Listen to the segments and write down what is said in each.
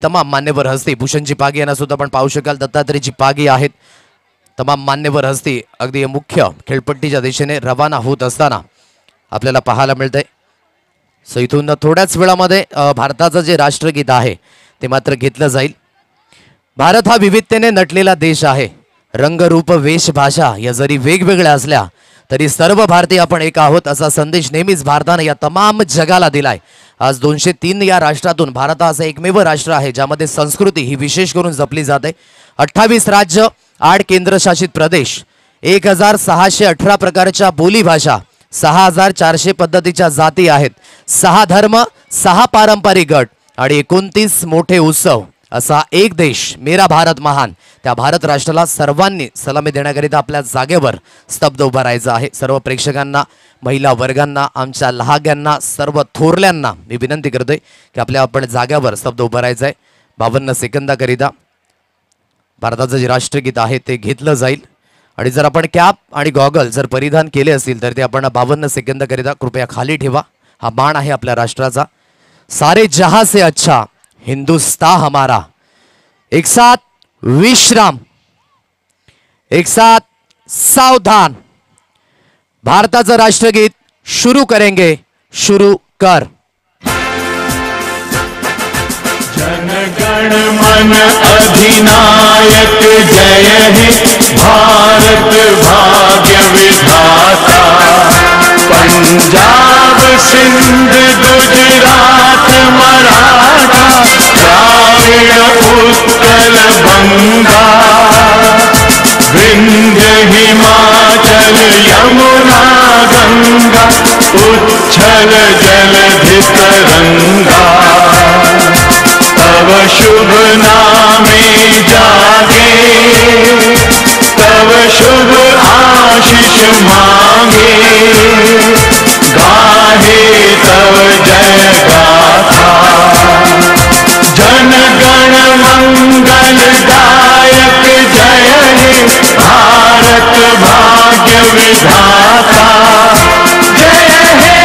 तमाम मान्यवर हस्ती भूषणजी पागी यांना सुद्धा आपण पाहू शकाल. दत्तात्रेयजी पागी आहेत. तमाम मान्यवर हस्ती अगदी मुख्य खेळपट्टीच्या दिशेने रवाना होत असताना आपल्याला पाहायला मिळतंय. सो इथून थोड्याच वेळामध्ये भारताचं जे राष्ट्रगीत आहे ते मात्र घेतलं जाईल. भारत हा विविधतेने नटलेला देश आहे. रंगरूप वेशभाषा या जरी वेगवेगळ्या असल्या तरी सर्व भारतीय आपण एक आहोत असा संदेश नेहमीच भारताने या तमाम जगाला दिलाय. आज 203 या राष्ट्रातून भारत असं एकमेव राष्ट्र आहे ज्यामध्ये संस्कृती ही विशेष करून जपली जाते. 28 राज्य, 8 केंद्रशासित प्रदेश, 1618 प्रकारच्या बोलीभाषा, 6400 पद्धतीच्या जाती आहेत, 6 धर्म, 6 पारंपरिक गट आणि 29 मोठे उत्सव असा एक देश मेरा भारत महान. त्या भारत राष्ट्राला सर्वांनी सलामी देण्याकरिता आपल्या जागेवर स्तब्ध उभं राहायचं आहे. सर्व प्रेक्षकांना, महिला वर्गांना, आमच्या लहाग्यांना, सर्व थोरल्यांना मी विनंती करतोय की आपण जागेवर स्तब्ध उभं राहायचं आहे. 52 सेकंदाकरिता भारताचं जे राष्ट्रगीत आहे ते घेतलं जाईल. आणि जर आपण कॅप आणि गॉगल जर परिधान केले असतील तर ते आपण 52 सेकंदाकरिता कृपया खाली ठेवा. हा मान आहे आपल्या राष्ट्राचा. सारे जहां से अच्छा हिंदुस्तान हमारा. एक साथ विश्राम, एक साथ सावधान. भारताचं राष्ट्रगीत शुरू करेंगे. शुरू कर. जनगण मन अधिनायक जय हे भारत भाग्य विधाता. पंजाब सिंध गुजरात मराठा द्राविड़ उत्कल बंगा. विंध्य हिमाचल यमुना गंगा उच्छल जलधि तरंगा. तव शुभ नामे जागे, तव शुभ आशीष मांगे. गाहे तव जय गाथा. जन गण मंगल दायक जय हे भारत भाग्य विधाता. जय हे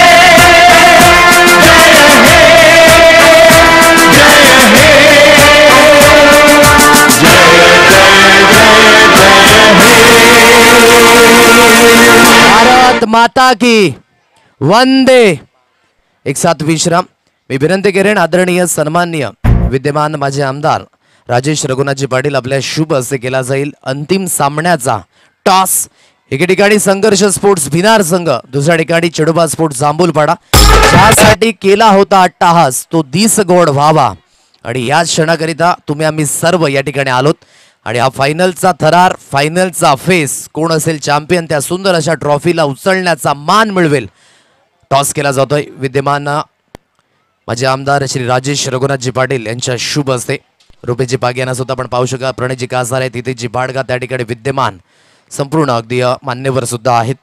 भारत माता की वंदे. एक साथ विश्राम. मी विनंती करेन आदरणीय सन्माननीय विद्यमान माझे आमदार राजेश रघुनाथजी पाटील आपल्या शुभ हस्ते केला जाईल अंतिम सामन्याचा टॉस. एके ठिकाणी संघर्ष स्पोर्ट्स भिनार संघ, दुसऱ्या ठिकाणी चेडोबा स्पोर्ट्स जांभूलपाडा. ज्यासाठी केला होता अट्टाहास तो दिस गोड व्हावा आणि या क्षणाकरिता तुम्ही आम्ही सर्व या ठिकाणी आलोत. आणि हा फायनलचा थरार, फायनलचा फेस, कोण असेल चॅम्पियन त्या सुंदर अशा ट्रॉफीला उचलण्याचा मान मिळवेल. टॉस केला जातोय विद्यमान माझे आमदार श्री राजेश रघुनाथजी पाटील यांच्या शुभ हस्ते. रुपेजी पागी यांना सुद्धा आपण पाहू शका. प्रणयजी कासार आहे, तिथेजी बाडगा त्या ठिकाणी विद्यमान. संपूर्ण अगदी मान्यवर सुद्धा आहेत.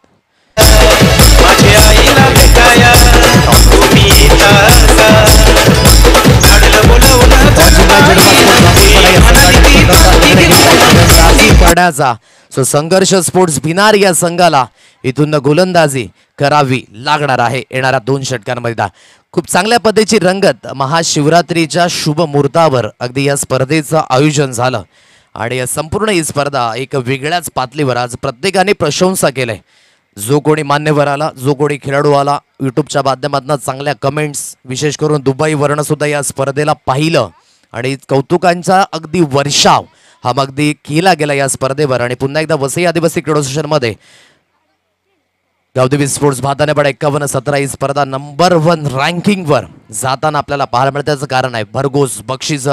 सो संघर्ष स्पोर्ट्स भिनार या संघाला इथून गोलंदाजी करावी लागणार आहे येणाऱ्या 2 षटकांमध्ये. खूप चांगल्या पद्धतीची रंगत महाशिवरात्रीच्या शुभ मुहूर्तावर अगदी या स्पर्धेचं आयोजन झालं आणि संपूर्ण ही स्पर्धा एक वेगळ्याच पातळीवर आज प्रत्येकाने प्रशंसा केलंय. जो कोणी मान्यवर आला, जो कोणी खेळाडू आला, यूट्यूबच्या माध्यमातून चांगल्या कमेंट्स, विशेष करून दुबईवरनं सुद्धा या स्पर्धेला पाहिलं आणि कौतुकांचा अगदी वर्षाव हा अगदी केला गेला या स्पर्धेवर. आणि पुन्हा एकदा वसई आदिवासी क्रीडा मध्ये गावदेवी स्पोर्ट्स भातानेपाडा 51-17 ही स्पर्धा नंबर 1 रँकिंगवर जाताना आपल्याला पाहायला मिळतं. त्याचं कारण आहे भरघोस बक्षीस,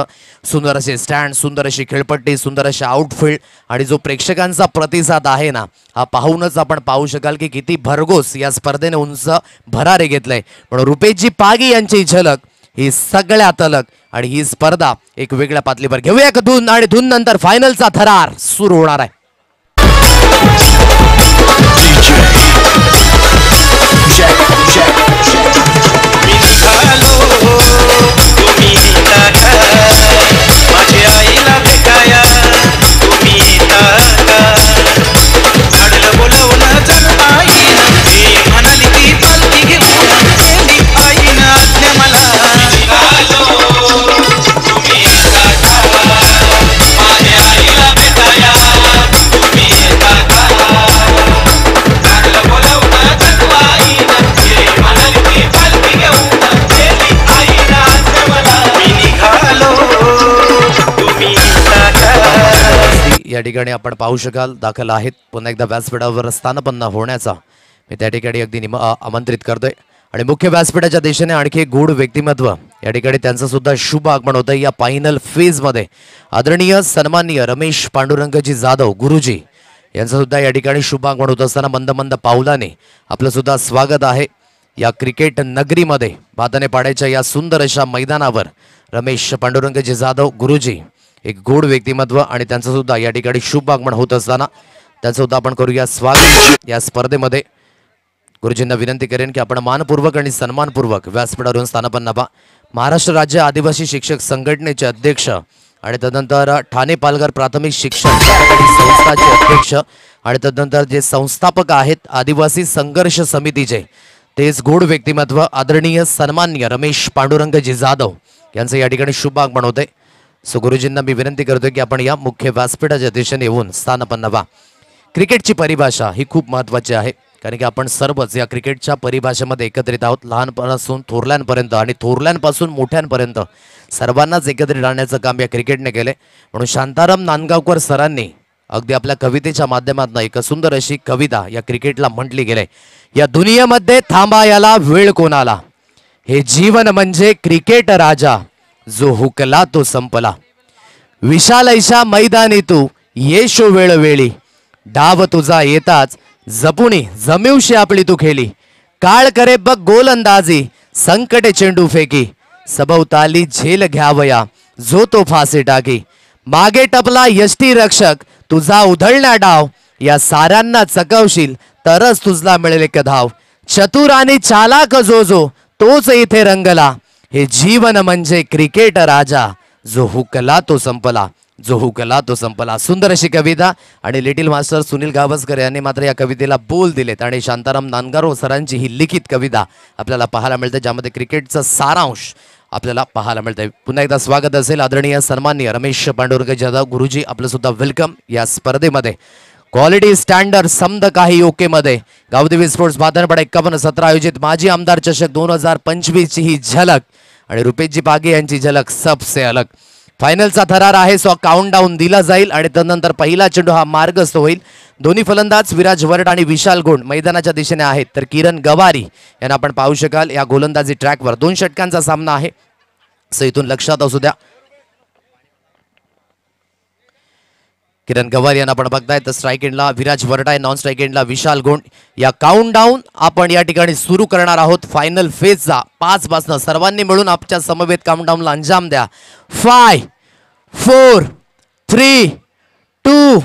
सुंदर असे स्टँड, सुंदर अशी खेळपट्टी, सुंदर असे आउटफील्ड आणि जो प्रेक्षकांचा प्रतिसाद आहे ना हा पाहूनच आपण पाहू शकाल की किती भरघोस या स्पर्धेने उंच भरारे घेतलंय. म्हणून रुपेशजी पागी यांची झलक ही सगळ्यात अलग आणि ही स्पर्धा एक वेगळ्या पातळीवर. घेऊया एक धून आणि धून नंतर फायनलचा थरार सुरू होणार आहे. या ठिकाणी आपण पाहू शकाल दाखल आहेत. पुन्हा एकदा व्यासपीठावर स्थानपन्न होण्याचा मी त्या ठिकाणी अगदी आमंत्रित करतोय. आणि मुख्य व्यासपीठाच्या दिशेने आणखी एक गूढ व्यक्तिमत्व या ठिकाणी त्यांचं सुद्धा शुभ आगमन होतं. या फायनल फेजमध्ये आदरणीय सन्माननीय रमेश पांडुरंगजी जाधव गुरुजी यांचं सुद्धा या ठिकाणी शुभ आगमन होत असताना मंद मंद पावलाने आपलं सुद्धा स्वागत आहे. या क्रिकेट नगरीमध्ये भाताने पाड्याच्या या सुंदर अशा मैदानावर रमेश पांडुरंगजी जाधव गुरुजी एक गूढ व्यक्तिमत्व आणि त्यांचं सुद्धा या ठिकाणी शुभ आगमन होत असताना त्यांचं सुद्धा आपण करूया स्वागत. या स्पर्धेमध्ये गुरुजींना विनंती करेन की आपण मानपूर्वक आणि सन्मानपूर्वक व्यासपीठावरून स्थानपन्न व्हा. महाराष्ट्र राज्य आदिवासी शिक्षक संघटनेचे अध्यक्ष आणि तदनंतर ठाणे पालघर प्राथमिक शिक्षण संस्थाचे अध्यक्ष आणि तदनंतर जे संस्थापक आहेत आदिवासी संघर्ष समितीचे तेच गूढ व्यक्तिमत्व आदरणीय सन्माननीय रमेश पांडुरंगजी जाधव यांचं या ठिकाणी शुभ आगमन होते. सो गुरुजींना मी विनंती करतोय की आपण या मुख्य व्यासपीठाच्या दिशेने येऊन स्थानपन्न व्हा. क्रिकेटची परिभाषा ही खूप महत्त्वाची आहे कारण की आपण सर्वच या क्रिकेटच्या परिभाषेमध्ये एकत्रित आहोत. लहानपणापासून थोरल्यांपर्यंत आणि थोरल्यांपासून मोठ्यांपर्यंत सर्वांनाच एकत्रित राहण्याचं काम या क्रिकेटने केले. म्हणून शांताराम नांदगावकर सरांनी अगदी आपल्या कवितेच्या माध्यमातून एक सुंदर अशी कविता या क्रिकेटला म्हटली गेले. या दुनियेमध्ये थांबायला वेळ कोणाला, हे जीवन म्हणजे क्रिकेट राजा, जो हुकला तो संपला. विशाल ऐशा मैदानी तू येशो वेळोवेळी, डाव तुझा येताच जपुणी जमीवशी आपली तू खेळी. काळ करे बघ गोलंदाजी, संकटे चेंडू फेकी, सभोवताली झेल घ्यावया जो तो फासे टाकी. मागे टपला यष्टी रक्षक तुझा उधळण्या डाव, या साऱ्यांना चकवशील तरच तुझला मिळेल एक धाव. चतुर आणि चालाक जो जो तोच इथे रंगला, हे जीवन म्हणजे क्रिकेट राजा, जो हुकला तो संपला, जो हुकला तो संपला. सुंदर अशी कविता आणि लिटिल मास्टर सुनील गावस्कर यांनी मात्र या कवितेला बोल दिलेत आणि शांताराम नांदगाव सरांची ही लिखित कविता आपल्याला पाहायला मिळते ज्यामध्ये क्रिकेटचा सारांश आपल्याला पाहायला मिळतंय. पुन्हा एकदा स्वागत असेल आदरणीय सन्माननीय रमेश पांडुरंग जाधव गुरुजी आपलं सुद्धा वेलकम. या स्पर्धेमध्ये क्वालिटी स्टँडर्ड समद काही ओके मध्ये गावदेवी स्पोर्ट्स भातनपाडा 51-17 आयोजित माजी आमदार चषक 2025 ची ही झलक आणि रुपेशजी पागे यांची झलक सबसे अलग. फायनलचा थरार आहे सो काउंटडाऊन दिला जाईल आणि त्यानंतर पहिला चेंडू हा मार्गस्थ होईल. दोन्ही फलंदाज विराज वरड आणि विशाल गोंड मैदानाच्या दिशेने आहेत तर किरण गवारी यांना आपण पाहू शकाल या गोलंदाजी ट्रॅकवर 2 षटकांचा सामना आहे. सो इथून लक्षात असू द्या किरण गवारी यांना आपण बघताय तर स्ट्राईक एंडला विराज वरड आहे, नॉन स्ट्राईक एंडला विशाल गोंड. या काउंटडाऊन आपण या ठिकाणी सुरू करणार आहोत फायनल फेजचा 5 पासून. सर्वांनी मिळून आपल्या समवेत काउंटडाऊनला अंजाम द्या. 5 4 3 2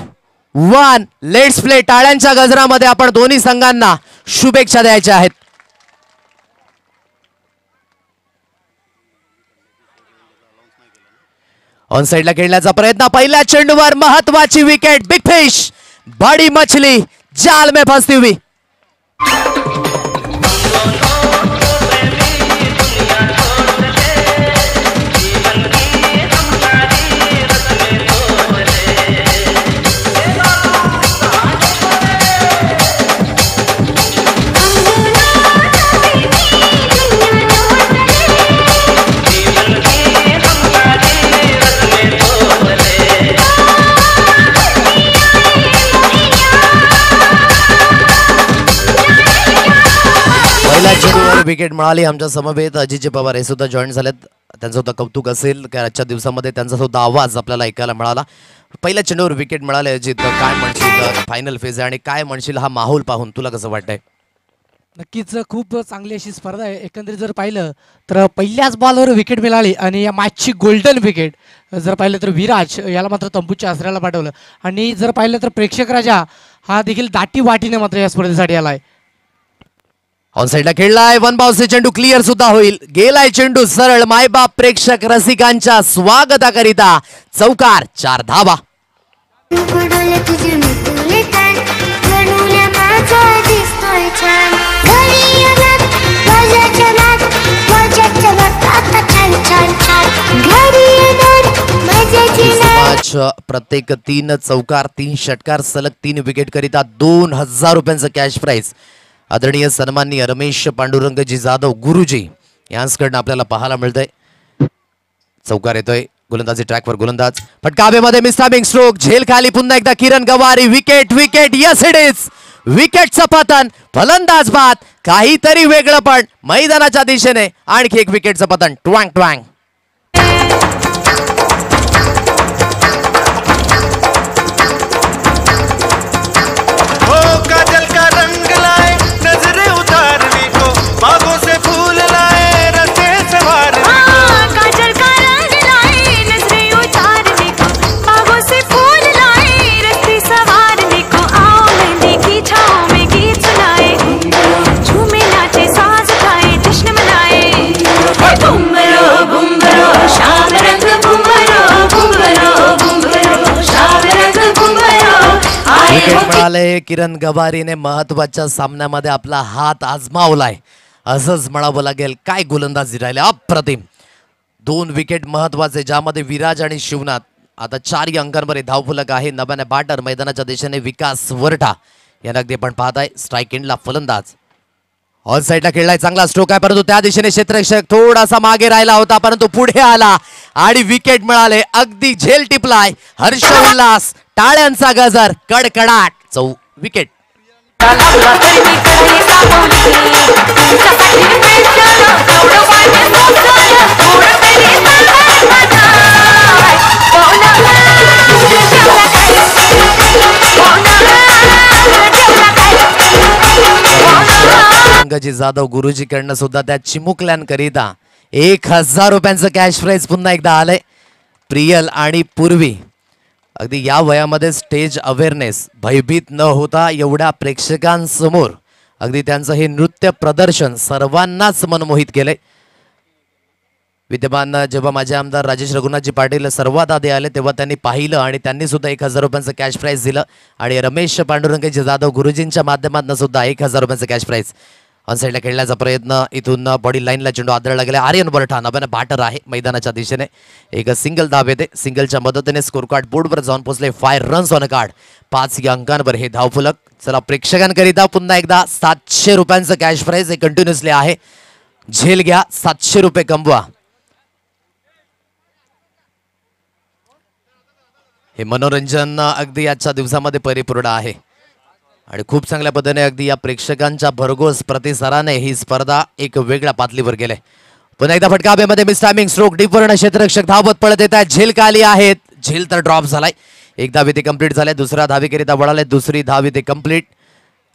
1 लेट्स प्ले. टाळ्यांच्या गजरामध्ये आपण दोन्ही संघांना शुभेच्छा द्यायच्या आहेत. ऑन साइडला खेळण्याचा प्रयत्न, पहिल्या चेंडूवर महत्वाची विकेट. बिग फिश बड़ी मछली जाल में फंसती हुई. विकेट मिळाली. आमच्या समवेत अजितजी पवार हे सुद्धा जॉईन झालेत. त्यांचं सुद्धा कौतुक असेल की आजच्या दिवसामध्ये त्यांचा सुद्धा आवाज आपल्याला ऐकायला मिळाला. पहिल्या चेंडूवर विकेट मिळाले. अजित काय म्हणशील, फायनल फेज आहे आणि काय म्हणशील हा माहोल पाहून तुला कसं वाटतंय? नक्कीच खूप चांगली अशी स्पर्धा आहे. एकंदरीत जर पाहिलं तर पहिल्याच बॉलवर विकेट मिळाली आणि या मॅचची गोल्डन विकेट जर पाहिलं तर विराज याला मात्र तंबूच्या आसऱ्याला पाठवलं आणि जर पाहिलं तर प्रेक्षक राजा हा देखील दाटी वाटीने मात्र या स्पर्धेसाठी आलाय. ऑन साइडला खेळलाय, वन बाउन्सचे चेंडू क्लिअर सुद्धा होईल. गेलाय चेंडू सरळ मायबाप प्रेक्षक रसिकांच्या स्वागताकरिता. चौकार, 4 धावा. प्रत्येक 3 चौकार 3 षटकार सलग 3 विकेट करिता 2000 रुपयांचं कॅश प्राइज आदरणीय सन्माननीय रमेश पांडुरंगजी जाधव गुरुजी यांच्याकडनं आपल्याला पाहायला मिळतंय. चौकार येतोय, गोलंदाजी ट्रॅकवर गोलंदाज फटकावेमध्ये मिस्टामिंग स्ट्रोक झेल खाली पुन्हा एकदा Kiran Gawari wicket wicket yes it is विकेटचं पतन फलंदाज बाद काहीतरी वेगळं पण मैदानाच्या दिशेने आणखी एक विकेटचं पतन ट्वँग ट्वँग बागों से फूल लाए रस्ते से मारने को काजल का रंग लाए नजरें उतारने को बागों से फूल लाए रस्ते सवारने को आओ मेहंदी की छाँव में गीत सुनाए झूमे नाचे साज उठाए जश्न मनाए बुम्बरो बुम्बरो शाम रंग बुम्बरो बुम्बरो बुम्बरो शाम रंग बुम्बरो विकेट मिळाले किरण गवारीने महत्वाच्या सामन्यामध्ये आपला हात आजमावलाय असंच म्हणावं लागेल काय गोलंदाजी राहिले अप्रतिम 2 विकेट महत्वाचे ज्यामध्ये विराज आणि शिवनाथ आता 4 अंकांवर धावफलक आहे नव्याने बॅटर मैदानाच्या दिशेने विकास वरठा यांना अगदी आपण पाहताय स्ट्राईक एंडला फलंदाज ऑल साईडला खेळलाय चांगला स्ट्रोक आहे परंतु त्या दिशेने क्षेत्ररक्षक थोडासा मागे राहिला होता परंतु पुढे आला आणि विकेट मिळाले अगदी झेल टिपलाय हर्ष उल्हास टाळ्यांचा गजर कडकडाट 4 विकेट पंकजी जाधव गुरुजीकडनं सुद्धा त्या चिमुकल्यांकरिता 1000 रुपयांचं कॅश प्राइज पुन्हा एकदा आलंय प्रियल आणि पूर्वी अगदी या वयामध्ये स्टेज अवेअरनेस भयभीत न होता एवढ्या प्रेक्षकांसमोर अगदी त्यांचं हे नृत्य प्रदर्शन सर्वांनाच मनमोहित केलंय विद्यमान जेव्हा माझे आमदार राजेश रघुनाथजी पाटील सर्वात आधी आले तेव्हा त्यांनी पाहिलं आणि त्यांनी सुद्धा 1000 रुपयांचं कॅश प्राइज दिलं आणि रमेश पांडुरंगजी जाधव गुरुजींच्या माध्यमातून सुद्धा 1000 रुपयांचं कॅश प्राइज ऑन साईडला खेळण्याचा प्रयत्न इथून बॉडी लाईनला चेंडू आदळला गेला आर्यन बरठा नव्याने बॅटर आहे मैदानाच्या दिशेने एक सिंगल धाव येते सिंगलच्या मदतीने स्कोर कार्ड बोर्डवर जाऊन पोहोचले 5 रन्स ऑन कार्ड 5 अंकांवर हे धावफलक चला प्रेक्षकांकरिता पुन्हा एकदा 700 रुपयांचं कॅश प्राइज हे कंटिन्युअसली आहे झेल घ्या 700 रुपये कमवा हे मनोरंजन अगदी आजच्या दिवसामध्ये परिपूर्ण आहे आणि खूप चांगल्या पद्धतीने अगदी या प्रेक्षकांच्या भरघोस प्रतिसादाने ही स्पर्धा एक वेगळ्या पातळीवर गेले पुन्हा एकदा फटकाब्यामध्ये मिस्टामिंग स्ट्रोक डीपवर्ण क्षेत्ररक्षक धावत पळत येत आहेत झेल खाली आहेत झेल तर ड्रॉप झालाय एक धाव इथे कंप्लीट झालाय दुसऱ्या धावेकरिता वळाले दुसरी धाव इथे कंप्लीट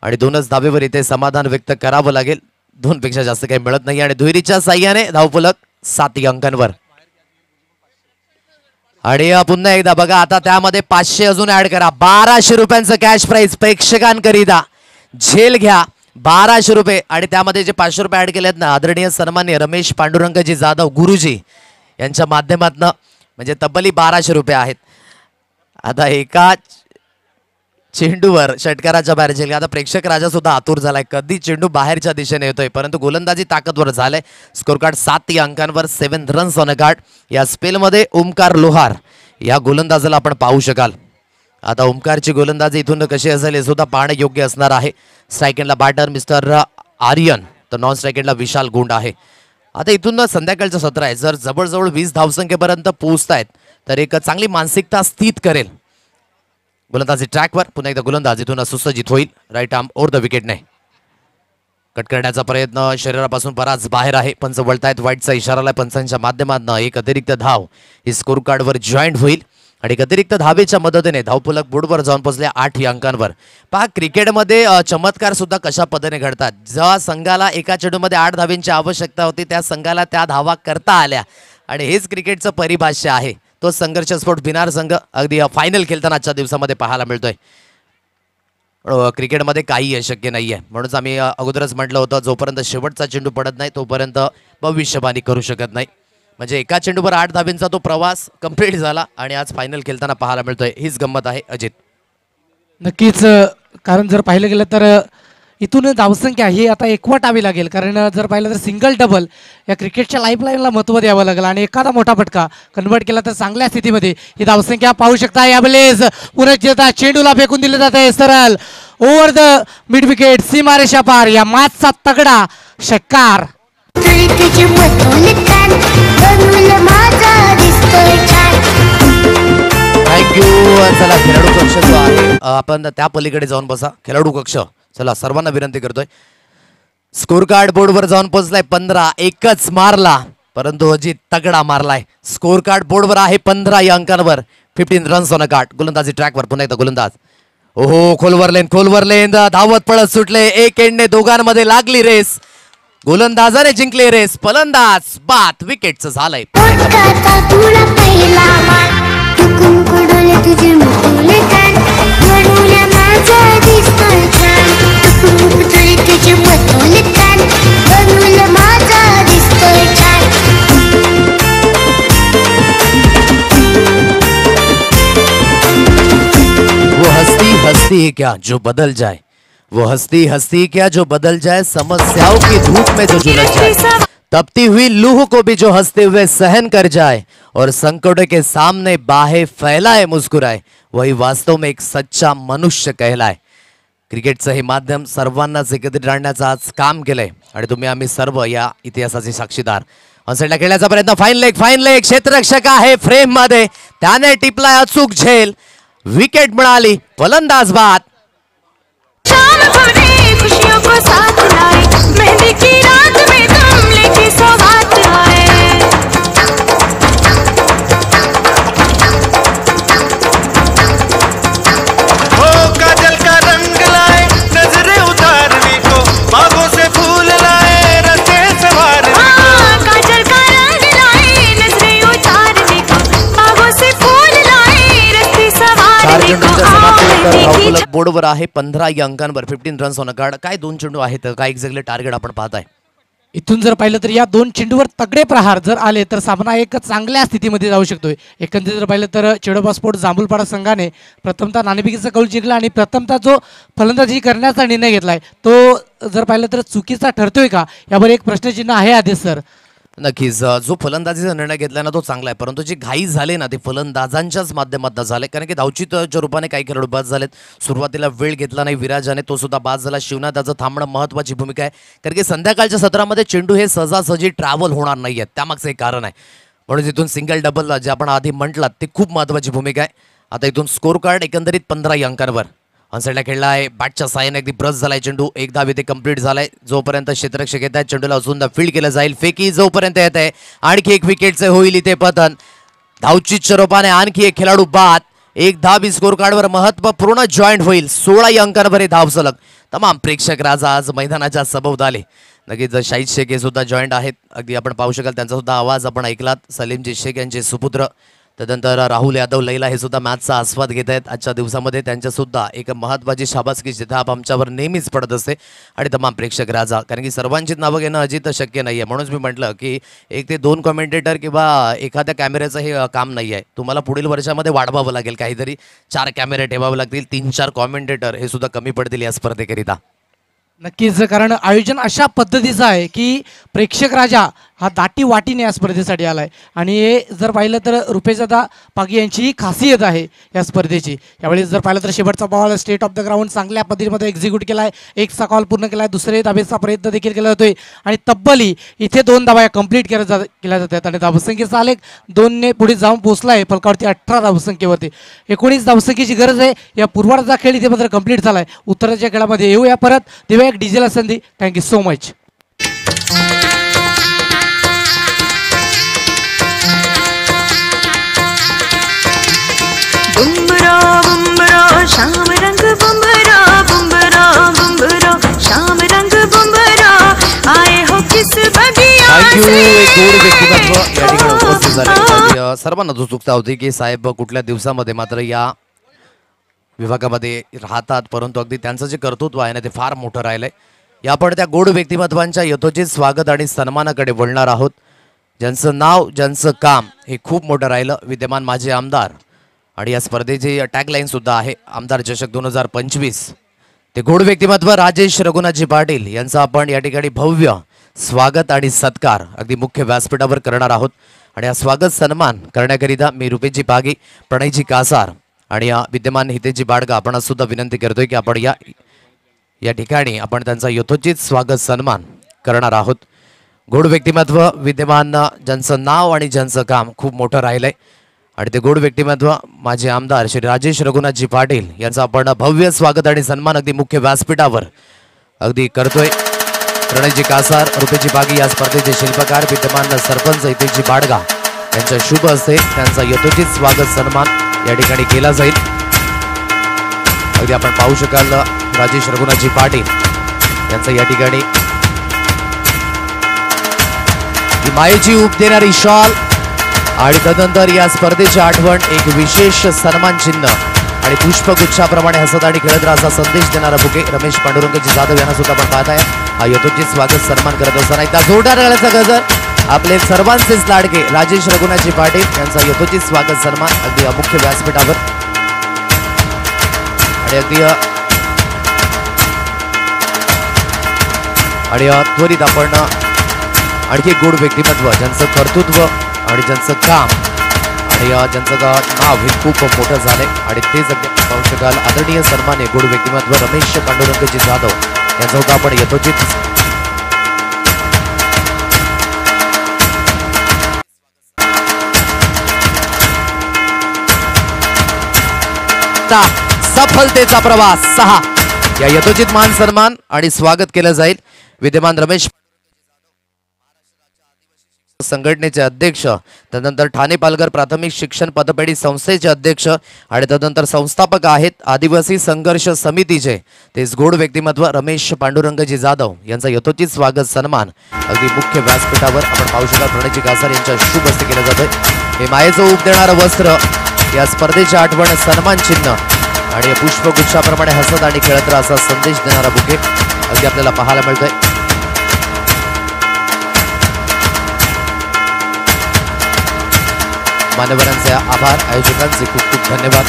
आणि 2च धावेवर इथे समाधान व्यक्त करावं लागेल 2 पेक्षा जास्त काही मिळत नाही आणि दुहेरीच्या साह्याने धावफलक 7 अंकांवर आणि पुन्हा एकदा बघा आता त्यामध्ये 500 अजून ऍड करा 1200 रुपयांचं कॅश प्राइज प्रेक्षकांकरिता झेल घ्या 1200 रुपये आणि त्यामध्ये जे 500 रुपये ऍड केलेत ना आदरणीय सन्मान्य रमेश पांडुरंगजी जाधव गुरुजी यांच्या माध्यमातून म्हणजे तब्बली 1200 रुपये आहेत आता एका चेंडूवर षटकाराच्या बाहेर झेल आता प्रेक्षक राजा सुद्धा आतुर झालाय कधी चेंडू बाहेरच्या दिशेने येतोय परंतु गोलंदाजी ताकदवर झालंय स्कोर कार्ड 7 अंकांवर 7 रन्स ऑन अ कार्ड या स्पेलमध्ये ओमकार लोहार या गोलंदाजाला आपण पाहू शकाल आता ओमकारची गोलंदाजी इथून कशी असेल हे सुद्धा पाहणं योग्य असणार आहे स्ट्राईक एंडला बॅटर मिस्टर आर्यन तर नॉन स्ट्राईक एंडला विशाल गुंड आहे आता इथून संध्याकाळचं सत्र आहे जर जवळजवळ 20 धावसंख्येपर्यंत पोहोचतायत तर एक चांगली मानसिकता स्थित करेल गोलंदाजी ट्रॅकवर पुन्हा एकदा गोलंदाज इथून सुसज्जित होईल राईट आर्म ओव्हर द विकेटने कट करण्याचा प्रयत्न शरीरापासून बराच बाहेर आहे पंच वळतायत वाईटचा इशारा आलाय पंचांच्या माध्यमातून एक अतिरिक्त धाव ही स्कोर कार्डवर जॉईंट होईल आणि एक अतिरिक्त धावेच्या मदतीने धावफलक बोर्डवर जाऊन पोहोचले 8 अंकांवर पहा क्रिकेटमध्ये चमत्कार सुद्धा कशा पद्धतीने घडतात ज्या संघाला एका चेंडूमध्ये 8 धावेंची आवश्यकता होती त्या संघाला त्या धावा करता आल्या आणि हेच क्रिकेटचं परिभाष्य आहे तो संघर्ष स्फोट भिनार संघ अगदी फायनल खेळताना आजच्या दिवसामध्ये पाहायला मिळतोय क्रिकेटमध्ये काही अशक्य नाहीये म्हणूनच आम्ही अगोदरच म्हटलं होतं जोपर्यंत शेवटचा चेंडू पडत नाही तोपर्यंत भविष्यवाणी करू शकत नाही म्हणजे एका चेंडूवर 8 धावेंचा तो प्रवास कंप्लीट झाला आणि आज फायनल खेळताना पाहायला मिळतोय हीच गंमत आहे अजित नक्कीच कारण जर पाहिलं गेलं तर इथून धावसंख्या ही आता एकवटावी लागेल कारण जर पाहिलं तर सिंगल डबल या क्रिकेटच्या लाईफलाईनला महत्त्व द्यावं लागेल आणि एखादा मोठा फटका कन्वर्ट केला तर चांगल्या स्थितीमध्ये ही धावसंख्या पाहू शकता यावेळेस पुन्हा चेंडूला फेकून दिले जात आहे सरळ ओव्हर द मिड विकेट सीमारेषा पार या मॅचचा तगडा षटकार तुझी मधून कान बनवलं माझा दिसतोय छान चला खेळाडू कक्ष जो आहे आपण त्या पलीकडे जाऊन बसा. खेळाडू कक्ष चला सर्वांना विनंती करतोय. स्कोर कार्ड बोर्डवर जाऊन पोहोचलाय 15. एकच मारला परंतु अजित तगडा मारलाय. स्कोर कार्ड बोर्डवर आहे 15 या अंकांवर. 15 रन्स ऑन अ कार्ड. गोलंदाजी ट्रॅकवर पुन्हा एकदा गोलंदाज. ओहो खोलवर लेन धावत पळत सुटले. एक एंडने दोघांमध्ये लागली रेस. गोलंदाजाने जिंकले रेस. फलंदाज बाद. विकेटचं झालंय. वो हस्ती है क्या जो बदल जाए. वो हस्ती क्या जो बदल जाए. समस्याओं की धूप में जो झुलस जाए. तपती हुई लूह को भी जो हंसते हुए सहन कर जाए और संकटों के सामने बाहें फैलाए मुस्कुराए. वही वास्तव में एक सच्चा मनुष्य कहलाय. क्रिकेटचं हे माध्यम सर्वांनाच एकत्रित आणण्याचं आज काम केलंय आणि तुम्ही आम्ही सर्व या इतिहासाचे साक्षीदार. ऑनसाइडला खेळण्याचा प्रयत्न. फाईन लेग क्षेत्ररक्षक आहे फ्रेम मध्ये. त्याने टिपलाय अचूक झेल. विकेट मिळाली. फलंदाज बाद. शाम भरे खुशियों को साथ लाए. मेहंदी की रात में तुम लेके सौगात आए. हो काजल का रंग लाए नजरे उतारने को. बागों से फूल लाए रस्ते संवारने को. काजल का रंग लाए नजरे उतारने को. बागों से फूल लाए रस्ते संवारने को. धावफलक बोर्डवर आहे 15 या अंकांवर. 15 रन्स ऑन अ कार्ड. काय 2 चेंडू आहेत. काय एक्झॅक्टली टार्गेट आपण पाहताय. इथून जर पाहिलं तर या 2 चेंडूवर तगडे प्रहार जर आले तर सामना एक चांगल्या स्थितीमध्ये जाऊ शकतोय. एकंदरीत जर पाहिलं तर चेडोबा स्पोर्ट जांभूलपाडा संघाने प्रथमतः नाणेफेकीचा कौल जिंकला आणि प्रथमतः जो फलंदाजी करण्याचा निर्णय घेतलाय तो जर पाहिलं तर चुकीचा ठरतोय का यावर एक प्रश्नचिन्ह आहे आदेश सर. नक्कीच जो फलंदाजीचा निर्णय घेतलाय ना तो चांगला आहे परंतु जी घाई झाली ना ती फलंदाजांच्याच माध्यमातून झाले कारण की धावचीच्या रूपाने काही खेळाडू बाद झालेत. सुरुवातीला वेळ घेतला नाही विराजाने तो सुद्धा बाद झाला. शिवनाथाचं थांबणं महत्त्वाची भूमिका आहे कारण की संध्याकाळच्या सत्रामध्ये चेंडू हे सहजासहजी ट्रॅव्हल होणार नाही आहेत त्यामागचं एक कारण आहे. म्हणून तिथून सिंगल डबलला जे आपण आधी म्हटलात ते खूप महत्त्वाची भूमिका आहे. आता इथून स्कोर कार्ड एकंदरीत 15 या अंकांवर. ऑनसाइडला खेळला आहे. बॅटच्या साहाय्याने अगदी ब्रश झालाय चेंडू. एक धाव इथे कंप्लीट झालाय. जोपर्यंत क्षेत्ररक्षक येत आहेत चेंडूला अजून फील्ड केलं जाईल. फेकी जोपर्यंत येत आहे आणखी एक विकेटचे होईल इथे पतन. धावचीच्या रूपाने आणखी एक खेळाडू बाद. एक धाव स्कोर कार्डवर महत्त्वपूर्ण जॉईंट होईल. 16 या अंकांवर हे धाव सलग. तमाम प्रेक्षक राजा आज मैदानाच्या सभोवताली. नक्कीच शाहीद शेख हे सुद्धा जॉईंट आहेत. अगदी आपण पाहू शकाल त्यांचा सुद्धा आवाज आपण ऐकलात. सलीमजी शेख यांचे सुपुत्र. त्यानंतर राहुल यादव लैला हे सुद्धा मॅचचा आस्वाद घेत आहेत आजच्या दिवसामध्ये. त्यांच्या सुद्धा एक महत्त्वाची शाबासकी जिथं आमच्यावर नेहमीच पडत असते आणि तमाम प्रेक्षक राजा कारण की सर्वांचीच नावं घेणं अजित शक्य नाही आहे. म्हणूनच मी म्हटलं की 1 ते 2 कॉमेंटेटर किंवा एखाद्या कॅमेऱ्याचं हे काम नाही आहे. तुम्हाला पुढील वर्षामध्ये वाढवावं लागेल. काहीतरी 4 कॅमेरे ठेवावे लागतील. 3-4 कॉमेंटेटर हे सुद्धा कमी पडतील या स्पर्धेकरिता. नक्कीच कारण आयोजन अशा पद्धतीचं आहे की प्रेक्षक राजा हा दाटी वाटीने या स्पर्धेसाठी आलाय आणि हे जर पाहिलं तर रुपेशदादा पागी यांची ही खासियत आहे या स्पर्धेची. यावेळेस जर पाहिलं तर शेवटचा ball state of the ground चांगल्या पद्धतीमध्ये एक्झिक्यूट केलाय. 1चा कॉल पूर्ण केलाय. दुसरे धाबेचा प्रयत्न देखील केला जातोय आणि तब्बली इथे 2 धावा कंप्लीट केल्या जातात आणि धावसंख्येचा आलेख 2ने पुढे जाऊन पोहोचलाय फलकावरती 18 धावसंख्येवरती. 19 धावसंख्येची गरज आहे. या पूर्वार्धाचा खेळ इथे मात्र कंप्लीट झालाय. उत्तराच्या खेळामध्ये येऊया परत. देऊया एक डीजेला संधी. Thank you so much. शाम रंग बुम्बरा बुम्बरा बुम्बरा शाम रंग बुम्बरा आए हो किस बगिया से. सर्वांना उत्सुकता होती की साहेब कुठल्या दिवसामध्ये मात्र या विभागामध्ये राहतात परंतु अगदी त्यांचं जे कर्तृत्व आहे ना ते फार मोठं राहिलंय. या आपण त्या गोड व्यक्तिमत्वांच्या यथोचित स्वागत आणि सन्मानाकडे वळणार आहोत. ज्यांचं नाव ज्यांचं काम हे खूप मोठं राहिलं. विद्यमान माजी आमदार आणि या स्पर्धेची टॅगलाईन सुद्धा आहे आमदार चषक 2025. ते गोड व्यक्तिमत्व राजेश रघुनाथजी पाटील यांचा आपण या ठिकाणी भव्य स्वागत आणि सत्कार अगदी मुख्य व्यासपीठावर करणार आहोत. आणि हा स्वागत सन्मान करण्याकरिता मी रुपेशजी पागी, प्रणयजी कासार आणि विद्यमान हितेजी बाडगा आपण सुद्धा विनंती करतोय की आपण या ठिकाणी आपण त्यांचा यथोचित स्वागत सन्मान करणार आहोत. गोड व्यक्तिमत्व विद्यमान ज्यांचं नाव आणि ज्यांचं काम खूप मोठं राहिलंय आणि ते गोड व्यक्तिमत्व माजी आमदार श्री राजेश रघुनाथजी पाटील यांचं आपण भव्य स्वागत आणि सन्मान अगदी मुख्य व्यासपीठावर अगदी करतोय। प्रणयजी कासार, रुपेजी बागी या स्पर्धेचे शिल्पकार विद्यमान सरपंच हितेशजी बाडगा यांच्या शुभ हस्ते त्यांचा यथोचित स्वागत सन्मान या ठिकाणी केला जाईल। अगदी आपण पाहू शकाल राजेश रघुनाथजी पाटील यांचं या ठिकाणी ही मायेची ऊब देणारी शॉल आणि तदनंतर या स्पर्धेची आठवण एक विशेष सन्मान चिन्ह आणि पुष्पगुच्छाप्रमाणे हसत आणि खेळत राहा संदेश देणारा बुके रमेश पांडुरंगजी जाधव यांना सुद्धा आपण पाहत आहे। हा यथोचित स्वागत सन्मान करत असताना एकदा जोरदार टाळ्यांचा गजर आपले सर्वांचेच लाडके राजेश रघुनाथजी पाटील यांचा यथोचित स्वागत सन्मान अगदी मुख्य व्यासपीठावर आणि अगदी त्वरित आपण आणखी गोड व्यक्तिमत्व ज्यांचं कर्तृत्व आणि ज्यांचं काम आणि ज्यांचं नाव हे खूप मोठं झालंय आणि तेच अगदी पाहू शकाल आदरणीय सन्मान्य गोड व्यक्तिमत्व रमेश पांडुरंगजी जाधव यांचा होता आपण यथोचित सफलतेचा प्रवास 6 या यथोचित मान सन्मान आणि स्वागत केलं जाईल। विद्यमान रमेश संघटनेचे अध्यक्ष, तदनंतर ठाणे पालघर प्राथमिक शिक्षण पतपेढी संस्थेचे अध्यक्ष आणि तदनंतर संस्थापक आहेत आदिवासी संघर्ष समितीचे तेच गोड व्यक्तिमत्व रमेश पांडुरंगजी जाधव यांचा यथोचित स्वागत सन्मान अगदी मुख्य व्यासपीठावर आपण पाहू शकाल प्रणयजी कासार यांच्या शुभ हस्ते केलं जातंय। हे मायेचं ऊब देणारं वस्त्र या स्पर्धेची आठवण सन्मान चिन्ह आणि पुष्पगुच्छाप्रमाणे हसत आणि खेळत राहा असा संदेश देणारा बुके अगदी आपल्याला पाहायला मिळतोय। मान्यवरांचे आभार, आयोजकांचे खूप खूप धन्यवाद।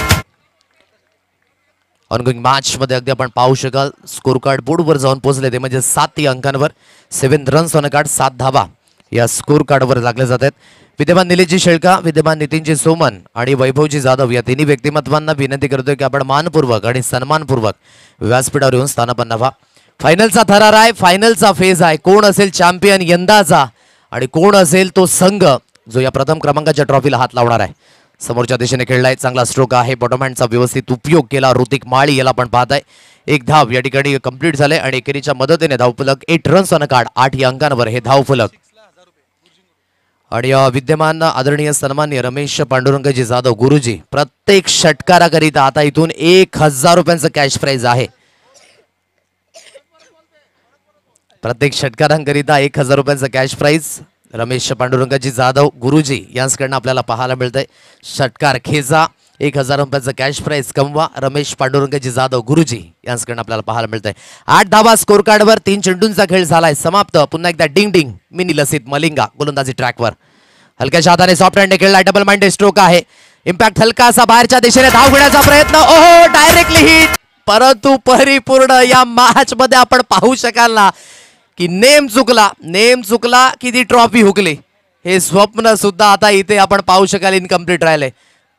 ऑनगोइंग मॅच मध्ये अगदी आपण पाहू शकाल स्कोर कार्ड बोर्डवर जाऊन पोहोचले ते म्हणजे 7 अंकांवर 7 रन्स ऑन कार्ड 7 धावा या स्कोर कार्डवर लागले जात आहेत। विद्यमान निलेशजी शेळका, विद्यमान नितीनजी सोमन आणि वैभवजी जाधव या तिन्ही व्यक्तिमत्वांना विनंती करतोय की आपण मानपूर्वक आणि सन्मानपूर्वक व्यासपीठावर येऊन स्थानापन्न व्हा। फायनलचा थरार आहे, फायनलचा फेज आहे, कोण असेल चॅम्पियन यंदाचा आणि कोण असेल तो संघ जो या प्रथम क्रमांकाच्या ट्रॉफीला हात लावणार आहे। समोरच्या दिशेने खेळलाय, चांगला स्ट्रोक आहे, बॉटम हँडचा व्यवस्थित उपयोग केला ऋतिक माळी याला आपण पाहताय। एक धाव या ठिकाणी कंप्लीट झाले आणि एकेरीच्या मदतीने धावफलक 8 रन्स ऑन कार्ड 8 या अंकांवर हे धावफलक आणि विद्यमान आदरणीय सन्मान्य रमेश पांडुरंगजी जाधव गुरुजी प्रत्येक षटकाराकरिता आता इथून 1000 रुपयांचं कॅश प्राइज आहे। प्रत्येक षटकारांकरिता 1000 रुपयांचं कॅश प्राइज रमेश पांडुरंगजी जाधव गुरुजी यांच्याकडनं आपल्याला पाहायला मिळतंय। षटकार खेचा 1000 रुपयांचं कॅश प्राइज कमवा रमेश पांडुरंगजी जाधव गुरुजी यांच्याकडनं आपल्याला पाहायला मिळतंय। 8 धावा स्कोर कार्डवर 3 चेंडूंचा खेळ झालाय समाप्त। पुन्हा एकदा डिंग डिंग मिनी लसित मलिंगा गोलंदाजी ट्रॅकवर हलक्याच्या हाताने सॉफ्ट हँडने खेळला, डबल माइंडेड स्ट्रोक आहे, इम्पॅक्ट हलकासा बाहेरच्या दिशेने धाव घेण्याचा प्रयत्न, ओहो डायरेक्टली हिट, परंतु परिपूर्ण या मॅच मध्ये आपण पाहू शकाल ना की नेम चुकला की ती ट्रॉफी हुकली हे स्वप्न सुद्धा आता इथे आपण पाहू शकाल इनकम्प्लीट राहिले।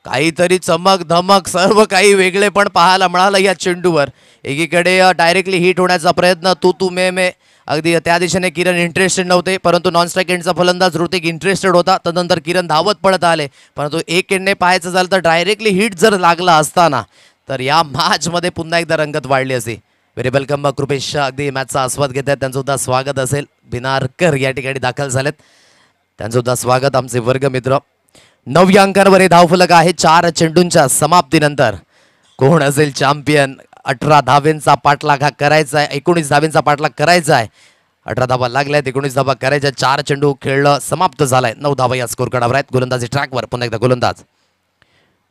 काहीतरी चमक धमक सर्व काही वेगळे पण पाहायला मिळालं या चेंडूवर। एकीकडे डायरेक्टली हिट होण्याचा प्रयत्न तू मे अगदी त्या दिशेने किरण इंटरेस्टेड नव्हते, परंतु नॉन स्ट्राईक एंडचा फलंदाज ऋतिक इंटरेस्टेड होता। तदनंतर किरण धावत पडत आले, परंतु एक एंडने पाहायचं झालं तर डायरेक्टली हिट जर लागला असताना तर या मॅच मध्ये पुन्हा एकदा रंगत वाढली असती। व्हेरी वेलकम कृपेश अगदी मॅचचा आस्वाद घेत आहेत, त्यांचं सुद्धा स्वागत असेल। भिनारकर या ठिकाणी दाखल झालेत, त्यांचं सुद्धा स्वागत। आमचे वर्ग मित्र 9 अंकांवर हे धावफलक आहे 4 चेंडूंच्या समाप्तीनंतर। कोण असेल चॅम्पियन? 18 धावेंचा पाठलाग हा करायचा आहे, 19 धावेंचा पाठलाग करायचा आहे। 18 धावा लागल्यात, 19 धावा करायच्या, 4 चेंडू खेळलं समाप्त झालाय, 9 धावा या स्कोर कार्डावर आहेत। गोलंदाजी ट्रॅकवर पुन्हा एकदा गोलंदाज,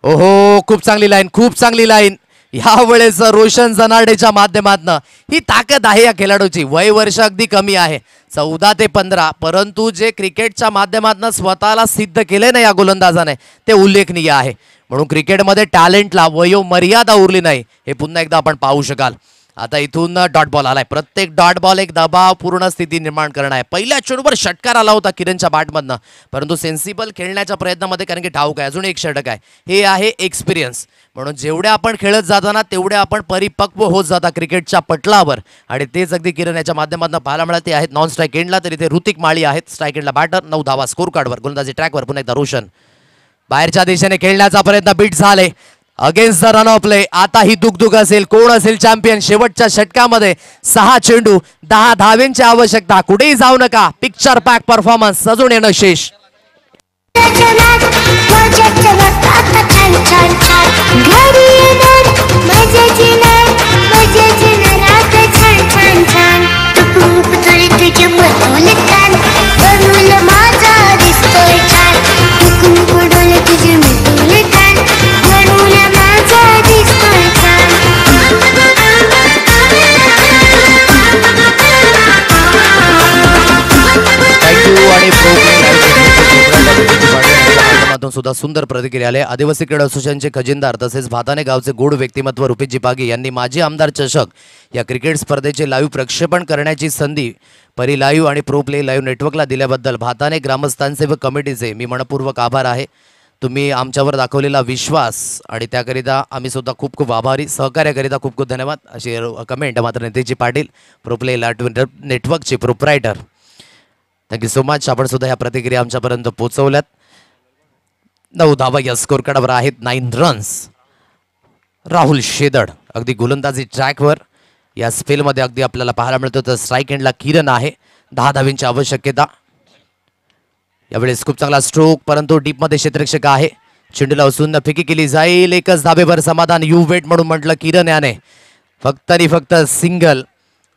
ओहो खूप चांगली लाईन, खूप चांगली लाईन यावेळेस रोशन जनाडेच्या माध्यमातून। ही ताकद आहे या खेळाडूची, वय वर्ष अगदी कमी आहे 14 ते 15, परंतु जे क्रिकेटच्या माध्यमातून स्वतःला सिद्ध केले ना या गोलंदाजाने ते उल्लेखनीय आहे। म्हणून क्रिकेटमध्ये टॅलेंटला वयोमर्यादा उरली नाही हे पुन्हा एकदा आपण पाहू शकाल। आता इथून डॉट बॉल आलाय, प्रत्येक डॉट बॉल एक दबावपूर्ण स्थिती निर्माण करणार आहे। पहिल्या चेंडूवर षटकार आला होता किरणच्या बॅटमधनं, परंतु सेन्सिबल खेळण्याच्या प्रयत्नामध्ये कारण की ठाऊक आहे अजून एक षटक आहे, हे आहे एक्सपिरियन्स। म्हणून जेवढे आपण खेळत जाताना तेवढे आपण परिपक्व होत जाता क्रिकेटच्या पटलावर, आणि तेच अगदी किरण याच्या माध्यमातून पाहायला मिळते आहेत। नॉन स्ट्राईक एंडला तर इथे ऋतिक माळी आहेत, स्ट्राईक एंडला बॅटर। 9 धावा स्कोर कार्डवर, गोलंदाजी ट्रॅकवर पुन्हा एकदा रोशन बाहेरच्या दिशेने खेळण्याचा प्रयत्न बीट झाले against the run of play. आता ही दुगदुग असेल, कोण असेल चॅम्पियन. शेवटच्या षटकामध्ये 6 चेंडू 10 धावेंची आवश्यकता. कुठेही जाऊ नका, पिक्चर पॅक परफॉर्मन्स अजून येणं शेष. सुद्धा सुंदर प्रतिक्रिया आले. आदिवासी क्रीडा असोसिएशनचे खजिनदार तसेच भाताने गावचे गोड व्यक्तिमत्व रुपेशजी पागे यांनी माजी आमदार चषक या क्रिकेट स्पर्धेचे लाईव्ह प्रक्षेपण करण्याची संधी परी लाईव्ह आणि प्रो प्ले लाईव्ह नेटवर्कला दिल्याबद्दल भाताने ग्रामस्थांचे व कमिटीचे मी मनपूर्वक आभार आहे. तुम्ही आमच्यावर दाखवलेला विश्वास आणि त्याकरिता आम्ही सुद्धा खूप खूप आभारी. सहकार्याकरिता खूप खूप धन्यवाद अशी कमेंट मात्र Niteshji Patil pro play live नेटवर्कचे प्रोप्रायटर. Thank you so much. आपण सुद्धा ह्या प्रतिक्रिया आमच्यापर्यंत पोहोचवल्यात. 9 धावा या स्कोर कार्डवर आहेत. 9 रन्स. राहुल शेदड अगदी गोलंदाजी ट्रॅकवर या स्पेलमध्ये अगदी आपल्याला पाहायला मिळतो. तर स्ट्राईक एंडला किरण आहे. 10 धावींची आवश्यकता. यावेळेस खूप चांगला स्ट्रोक परंतु डीपमध्ये क्षेत्ररक्षक आहे. चेंडूला उचलून फेकी केली जाईल. एकच धाबेवर समाधान. यू वेट म्हणून म्हटलं किरण याने. फक्त आणि फक्त सिंगल.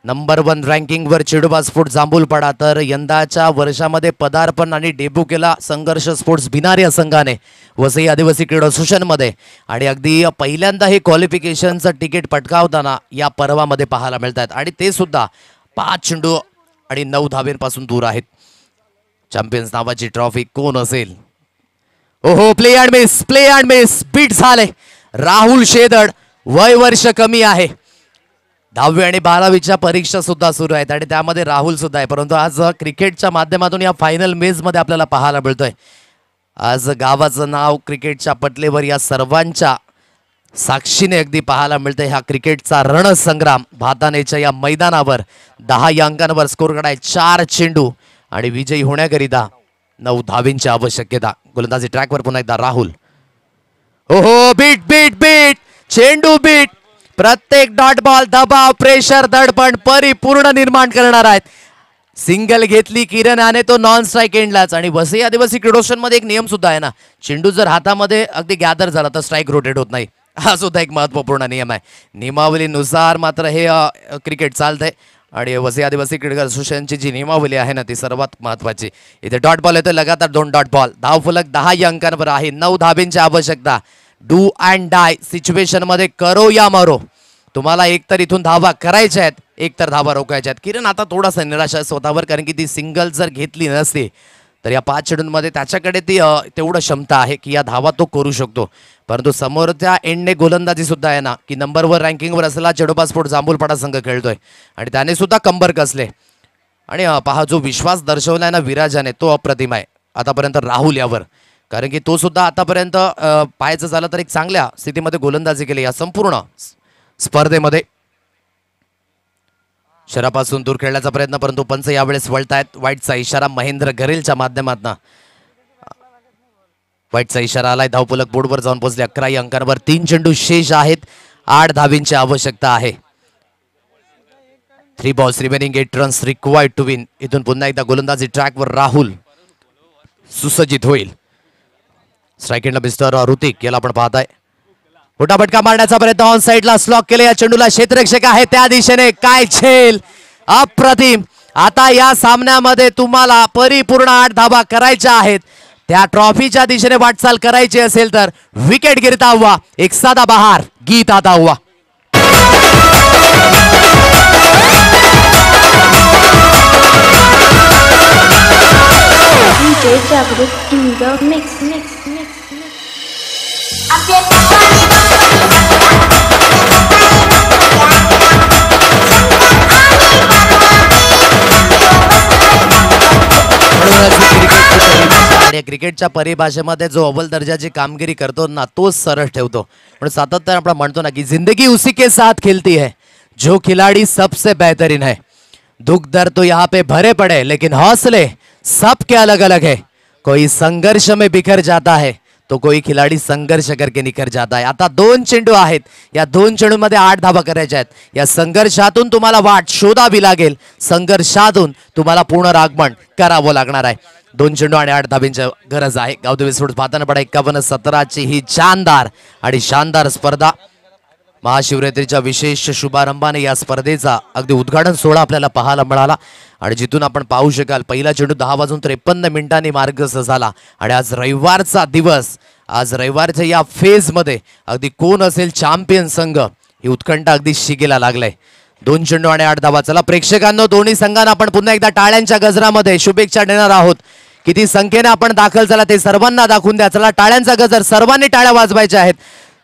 नंबर 1 रँकिंगवर चेडूबा स्पोर्ट्स जांभूलपाडा. तर यंदाच्या वर्षामध्ये पदार्पण आणि डेब्यू केला संघर्ष स्पोर्ट्स भिनार या संघाने वसई आदिवासी क्रीडा असोसिएशनमध्ये आणि अगदी पहिल्यांदा हे क्वालिफिकेशनचं तिकीट पटकावताना या पर्वामध्ये पाहायला मिळतात आणि ते सुद्धा 5 चेंडू आणि 9 धावेंपासून दूर आहेत. चॅम्पियन्स नावाची ट्रॉफी कोण असेल. ओहो, प्ले अँड मिस बीट झाले. राहुल शेदड वय वर्ष कमी आहे. 10वी आणि 12वीच्या परीक्षा सुद्धा सुरू आहेत आणि त्यामध्ये राहुल सुद्धा आहे. परंतु आज क्रिकेटच्या माध्यमातून या फायनल मेचमध्ये आपल्याला पाहायला मिळतोय. आज गावाचं नाव क्रिकेटच्या पटलेवर या सर्वांच्या साक्षीने अगदी पाहायला मिळतंय. हा क्रिकेटचा रणसंग्राम भातानेच्या या मैदानावर 10 या अंकांवर स्कोर काढाय. 4 चेंडू आणि विजयी होण्याकरिता 9 धावेंची आवश्यकता. गोलंदाजी ट्रॅकवर पुन्हा एकदा राहुल. ओहो, बीट चेंडू बीट. प्रत्येक डॉट बॉल दबाव प्रेशर दडपण परिपूर्ण निर्माण करणार आहेत. सिंगल घेतली किरण याने तो नॉन स्ट्राईक एंडलाच. आणि वसई आदिवासी क्रीडा मध्ये एक नियम सुद्धा आहे ना, चेंडू जर हातामध्ये अगदी गॅदर झाला तर स्ट्राईक रोटेट होत नाही. हा सुद्धा एक महत्वपूर्ण नियम आहे. नियमावलीनुसार मात्र हे क्रिकेट चालतंय आणि वसई आदिवासी क्रिकेट असोसिएशनची जी नियमावली आहे ना ती सर्वात महत्वाची. इथे डॉट बॉल येतो लगातार 2 डॉट बॉल. धावफलक 10 या अंकांवर आहे. 9 धावेंची आवश्यकता. डू अँड डाय सिच्युएशन मध्ये करो या मरो. तुम्हाला एकतर इथून धावा करायच्या आहेत एकतर धावा रोखायच्या आहेत. किरण आता थोडासा निराश आहे स्वतःवर कारण की ती सिंगल जर घेतली नसती तर या 5 चेंडूंमध्ये त्याच्याकडे ती तेवढं क्षमता आहे की या धावा तो करू शकतो. परंतु समोरच्या एंडने गोलंदाजी सुद्धा आहे ना की नंबर 1 रँकिंगवर असलेला चेडोबा स्पोर्ट्स जांभूलपाडा संघ खेळतोय आणि त्याने सुद्धा कंबर कसले आणि पहा जो विश्वास दर्शवलाय ना विराजाने तो अप्रतिम आहे आतापर्यंत राहुल यावर. कारण की तो सुद्धा आतापर्यंत पाहायचं झालं तर एक चांगल्या स्थितीमध्ये गोलंदाजी केली या संपूर्ण स्पर्धेमध्ये. शरापासून दूर खेळण्याचा प्रयत्न परंतु पंच यावेळेस वळतायत. वाईटचा इशारा महेंद्र गरेलच्या माध्यमातून. वाईटचा इशारा आलाय. धावफलक बोर्डवर जाऊन पोहोचले. 11 अंकांवर 3 चेंडू शेष आहेत. 8 धावींची आवश्यकता आहे. 3 balls remaining 8 runs required to win. इथून पुन्हा एकदा गोलंदाजी ट्रॅकवर राहुल सुसज्जित होईल. स्ट्राईक एंडला मिस्टर ऋतिक याला आपण पाहताय. मोठा फटका मारण्याचा प्रयत्न ऑन साइडला स्लॉक केले. या चेंडूला क्षेत्ररक्षक आहे त्या दिशेने. काय झेल अप्रतिम. आता या सामन्यामध्ये तुम्हाला परिपूर्ण 8 धावा करायच्या आहेत. त्या ट्रॉफीच्या दिशेने वाटचाल करायची असेल तर विकेट गिरता हुआ एक साधा बहार गीत आता हुआ. क्रिकेटच्या परिभाषेमध्ये जो अव्वल दर्जाची कामगिरी करतो ना तोच सरळ ठेवतो. पण सातत्याने आपण म्हणतो ना की जिंदगी उसी के साथ खेलती है जो खिलाड़ी सबसे बेहतरीन है. दुख दर्द तो यहाँ पे भरे पड़े लेकिन हौसले सबके अलग अलग है. कोई संघर्ष में बिखर जाता है तो कोई खिलाडी संघर्ष करके निखर जाता है. आता 2 चेंडू आहेत. या 2 चेंडूमध्ये 8 धावा करायच्या आहेत. या संघर्षातून तुम्हाला वाट शोधावी लागेल. संघर्षातून तुम्हाला पूर्ण आगमन करावं लागणार आहे. 2 चेंडू आणि 8 धाब्यांची गरज आहे. गावदेवी विस्फोट पाहताना पडा 51-17 ही शानदार आणि शानदार स्पर्धा. महाशिवरात्रीच्या विशेष शुभारंभाने या स्पर्धेचा अगदी उद्घाटन सोहळा आपल्याला पाहायला मिळाला आणि जिथून आपण पाहू शकाल पहिला चेंडू 10:53 मार्गस्थ झाला. आणि आज रविवारचा दिवस, आज रविवारच्या या फेजमध्ये अगदी कोण असेल चॅम्पियन संघ ही उत्कंठा अगदी शिगेला लागलाय. 2 चेंडू आणि 8 धावा. चला प्रेक्षकांनो, दोन्ही संघांना आपण पुन्हा एकदा टाळ्यांच्या गजरामध्ये शुभेच्छा देणार आहोत. किती संख्येने आपण दाखल झाला ते सर्वांना दाखवून द्या. चला टाळ्यांचा गजर, सर्वांनी टाळ्या वाजवायच्या आहेत.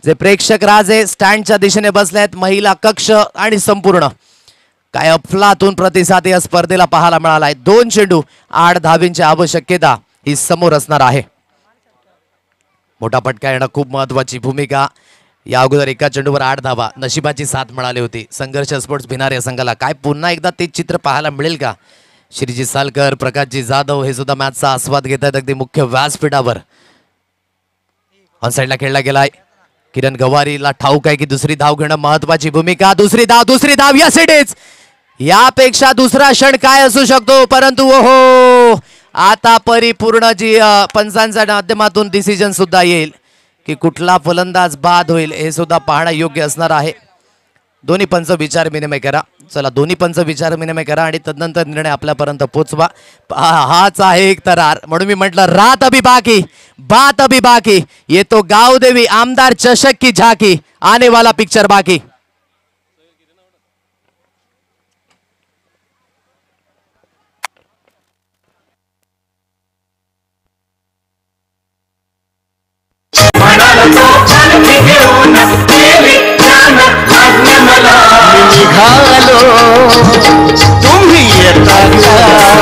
जे प्रेक्षक राजे स्टँडच्या दिशेने बसले आहेत, महिला कक्ष आणि संपूर्ण काय अफलातून प्रतिसाद या स्पर्धेला पाहायला मिळाला आहे. 2 चेंडू 8 धावींची आवश्यकता ही समोर असणार आहे. मोठा फटका येणं खूप महत्वाची भूमिका. या अगोदर एका चेंडूवर 8 धावा, नशिबाची साथ मिळाली होती संघर्ष स्पोर्ट्स भिनार या संघाला. काय पुन्हा एकदा तेच चित्र पाहायला मिळेल का? श्रीजी सालकर, प्रकाशजी जाधव हे सुद्धा मॅचचा आस्वाद घेत आहेत अगदी मुख्य व्यासपीठावर. ऑन साईडला खेळला गेलाय. किरण गवारीला ठाऊक आहे की दुसरी धाव घेणं महत्वाची भूमिका. दुसरी धाव यस इट इज. यापेक्षा दुसरा क्षण काय असू शकतो, परंतु ओहो, आता परिपूर्ण जी पंचांच्या माध्यमातून डिसिजन सुद्धा येईल की कुठला फलंदाज बाद होईल हे सुद्धा पाहणं योग्य असणार आहे. दोन्ही पंच विचार विनिमय करा. चला दोन्ही पंच विचार विनिमय करा आणि तदनंतर निर्णय आपल्यापर्यंत पोचवा. हाच आहे एक तरार. म्हणून मी म्हटलं रात अभी बाकी, बात अभी बाकी, ये तो गावदेवी आमदार चषक की झाकी, आने वाला पिक्चर बाकी.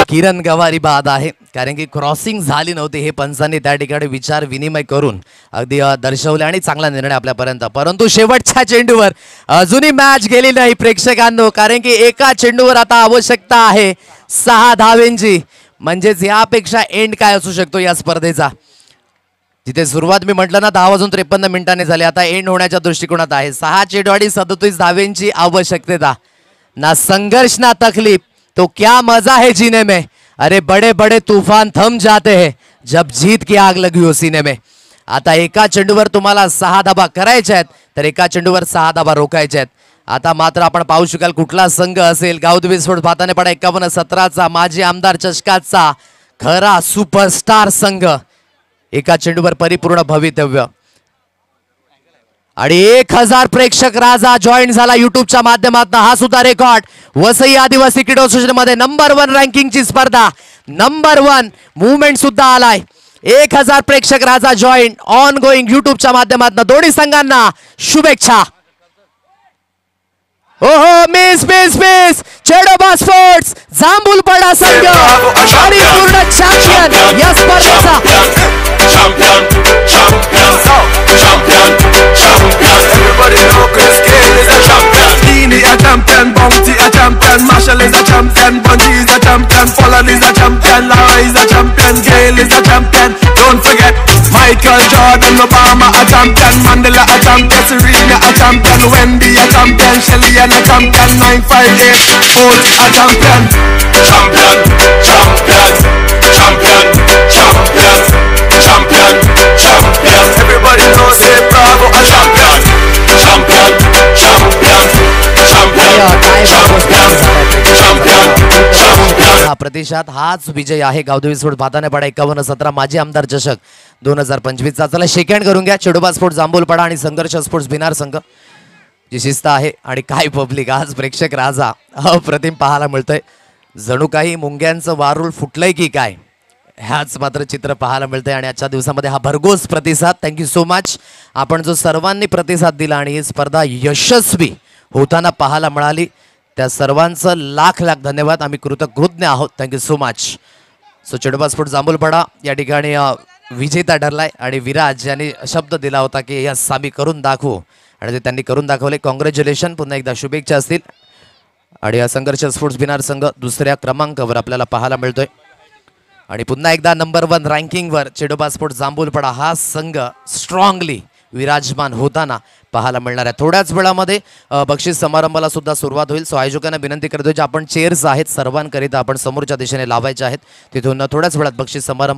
किरण गवारी बाद आहे कारण की क्रॉसिंग झाली नव्हती. हे पंचांनी त्या ठिकाणी विचार विनिमय करून अगदी दर्शवले आणि चांगला निर्णय आपल्यापर्यंत. परंतु शेवटच्या चेंडूवर अजूनही मॅच गेली नाही प्रेक्षकांनो, कारण की एका चेंडूवर आता आवश्यकता आहे 6 धावेंची. म्हणजेच यापेक्षा एंड काय असू शकतो या स्पर्धेचा. जिथे सुरुवात मी म्हटलं ना 10:53 झाली, आता एंड होण्याच्या दृष्टिकोनात आहे. 6 चेंडू आणि 37 धावेंची आवश्यकता. ना संघर्ष ना तकलीफ, तो क्या मजा है जीने में. अरे बड़े बड़े तूफान थम जाते हैं जब जीत की आग लगी हो सीने में. आता एका चेंडूवर तुम्हाला 6 धाबा करायच्या आहेत, तर एका चेंडूवर 6 धाबा रोखायच्या आहेत. आता मात्र आपण पाहू शकाल कुठला संघ असेल. गावदेवी विस्फोट पाहताना पडा 51-17 माजी आमदार चषकाचा खरा सुपरस्टार संघ. एका चेंडूवर परिपूर्ण भवितव्य. आणि 1000 प्रेक्षक राजा जॉईन झाला युट्यूबच्या माध्यमातून. हा सुद्धा रेकॉर्ड. वसई आदिवासी क्रीडा असोसिएशन मध्ये नंबर 1 रँकिंगची स्पर्धा, नंबर 1 मुवमेंट सुद्धा आलाय. 1000 प्रेक्षक राजा जॉईन ऑन गोईंग युट्यूबच्या माध्यमातून. दोन्ही संघांना शुभेच्छा. ओहो, मिस मिस मिस चेडोबा स्पोर्ट्स जांभूलपाडा संघ परिपूर्ण चॅम्पियन या स्पर्धेचा. Everybody know Chris Gayle is a champion. Dini a champion, Bounty a champion, Marshall is a champion, Bunty is a champion, Pollard is a champion, Lara is a champion, Gayle is a champion. Don't forget Michael Jordan, Obama a champion, Mandela a champion, Serena a champion, Wendy a champion, Shelly and a champion, 958 Holt a champion. Champion, champion, champion, champion, champion, champion. Everybody knows say Bravo a champion. Champion, champion, champion. हा प्रतिशत हाच विजय आहे. गावदेवी विस्फोट पाहताना पडा 51-17 माजी आमदार चषक 2025 चा. चला शेक हँड करून घ्या. चेडोबा स्पोर्ट्स जांभूलपाडा आणि संघर्ष स्पोर्ट्स भिनार संघ. जी शिस्त आहे आणि काय पब्लिक. आज प्रेक्षक राजा अप्रतिम पाहायला मिळतंय. जणू काही मुंग्यांचं वारूळ फुटलंय की काय, ह्याच मात्र चित्र पाहायला मिळतंय. आणि आजच्या दिवसामध्ये हा भरघोस प्रतिसाद. Thank you so much. आपण जो सर्वांनी प्रतिसाद दिला आणि ही स्पर्धा यशस्वी होताना पाहायला मिळाली, त्या सर्वांचं लाख लाख धन्यवाद. आम्ही कृतज्ञ आहोत. Thank you so much. So Chedoba sport Jambhulpada या ठिकाणी विजेता ठरलाय आणि विराज यांनी शब्द दिला होता की यस आम्ही करून दाखवू, आणि ते त्यांनी करून दाखवले. कॉंग्रॅच्युलेशन. पुन्हा एकदा शुभेच्छा असतील. आणि या संघर्ष स्पोर्ट्स भिनार संघ 2ऱ्या क्रमांकावर आपल्याला पाहायला मिळतोय. आणि पुन्हा एकदा नंबर 1 रँकिंगवर चेडोबा स्पोर्ट जांभूलपडा हा संघ स्ट्रॉंगली विराजमान होताना पाहायला मिळणार आहे. थोड्याच वेळामध्ये बक्षीस समारंभाला सुद्धा सुरुवात होईल. सो आयोजकांना विनंती करतो जे आपण चेअर्स आहेत सर्वांकरिता आपण समोरच्या दिशेने लावायचे आहेत. तिथून थोड्याच वेळात बक्षीस समारंभ